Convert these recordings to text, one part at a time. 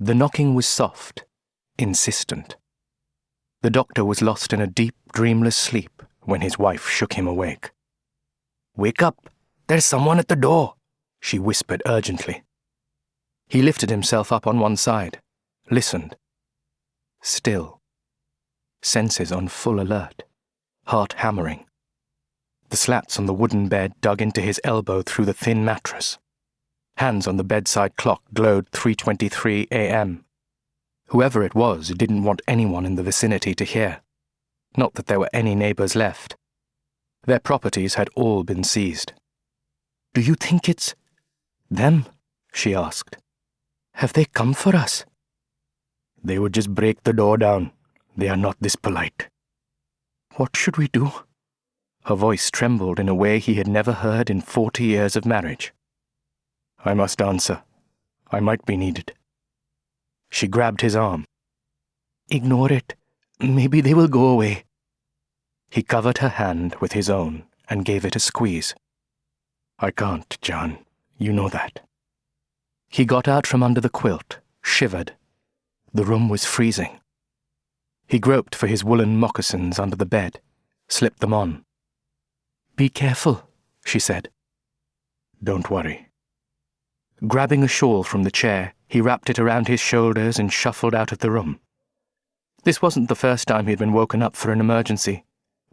The knocking was soft, insistent. The doctor was lost in a deep, dreamless sleep when his wife shook him awake. "Wake up! There's someone at the door!" she whispered urgently. He lifted himself up on one side, listened. Still. Senses on full alert, heart hammering. The slats on the wooden bed dug into his elbow through the thin mattress. Hands on the bedside clock glowed 3:23 a.m. Whoever it was didn't want anyone in the vicinity to hear. Not that there were any neighbors left. Their properties had all been seized. "Do you think it's them?" she asked. "Have they come for us?" "They would just break the door down. They are not this polite." "What should we do?" Her voice trembled in a way he had never heard in 40 years of marriage. "I must answer. I might be needed." She grabbed his arm. "Ignore it. Maybe they will go away." He covered her hand with his own and gave it a squeeze. "I can't, John. You know that." He got out from under the quilt, shivered. The room was freezing. He groped for his woolen moccasins under the bed, slipped them on. "Be careful," she said. "Don't worry." Grabbing a shawl from the chair, he wrapped it around his shoulders and shuffled out of the room. This wasn't the first time he'd been woken up for an emergency,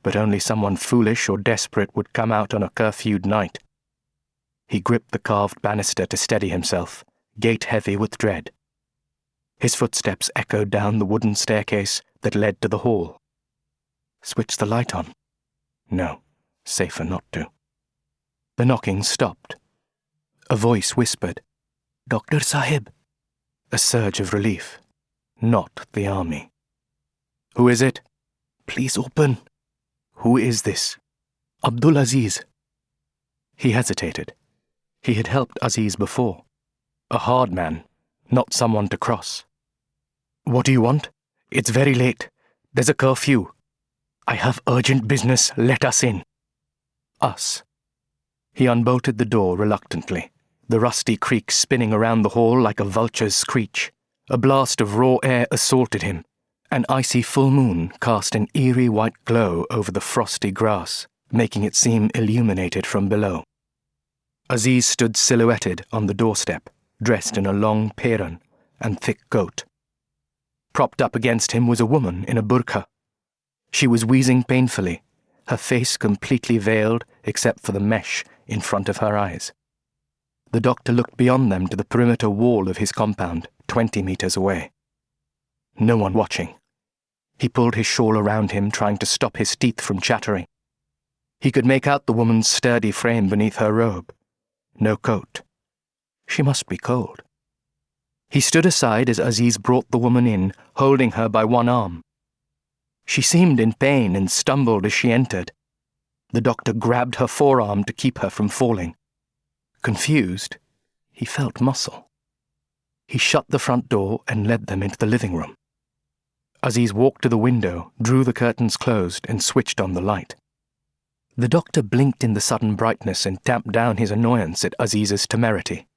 but only someone foolish or desperate would come out on a curfewed night. He gripped the carved banister to steady himself, gait heavy with dread. His footsteps echoed down the wooden staircase that led to the hall. Switch the light on. No, safer not to. The knocking stopped. A voice whispered, "Dr. Sahib." A surge of relief. Not the army. "Who is it?" "Please open." "Who is this?" "Abdul Aziz." He hesitated. He had helped Aziz before. A hard man, not someone to cross. "What do you want?" "It's very late. There's a curfew." "I have urgent business. Let us in." Us. He unbolted the door reluctantly, the rusty creak spinning around the hall like a vulture's screech. A blast of raw air assaulted him. An icy full moon cast an eerie white glow over the frosty grass, making it seem illuminated from below. Aziz stood silhouetted on the doorstep, dressed in a long pairan and thick coat. Propped up against him was a woman in a burqa. She was wheezing painfully, her face completely veiled except for the mesh in front of her eyes. The doctor looked beyond them to the perimeter wall of his compound, 20 meters away. No one watching. He pulled his shawl around him, trying to stop his teeth from chattering. He could make out the woman's sturdy frame beneath her robe. No coat. She must be cold. He stood aside as Aziz brought the woman in, holding her by one arm. She seemed in pain and stumbled as she entered. The doctor grabbed her forearm to keep her from falling. Confused, he felt muscle. He shut the front door and led them into the living room. Aziz walked to the window, drew the curtains closed, and switched on the light. The doctor blinked in the sudden brightness and tamped down his annoyance at Aziz's temerity.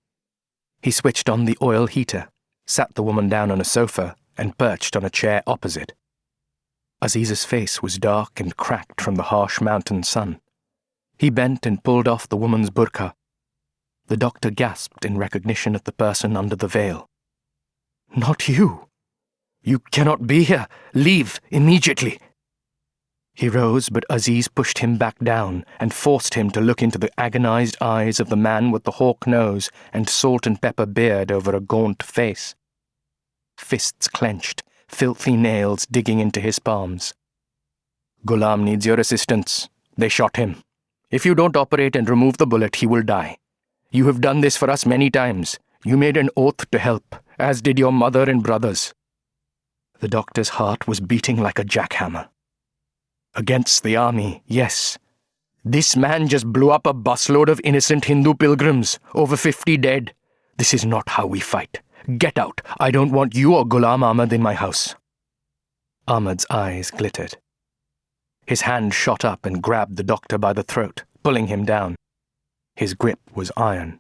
He switched on the oil heater, sat the woman down on a sofa, and perched on a chair opposite. Aziz's face was dark and cracked from the harsh mountain sun. He bent and pulled off the woman's burqa. The doctor gasped in recognition of the person under the veil. "Not you! You cannot be here! Leave immediately!" He rose, but Aziz pushed him back down and forced him to look into the agonized eyes of the man with the hawk nose and salt and pepper beard over a gaunt face. Fists clenched, filthy nails digging into his palms. "Ghulam needs your assistance. They shot him. If you don't operate and remove the bullet, he will die. You have done this for us many times. You made an oath to help, as did your mother and brothers." The doctor's heart was beating like a jackhammer. "Against the army, yes. This man just blew up a busload of innocent Hindu pilgrims, over 50 dead. This is not how we fight. Get out. I don't want you or Ghulam Ahmad in my house." Ahmad's eyes glittered. His hand shot up and grabbed the doctor by the throat, pulling him down. His grip was iron.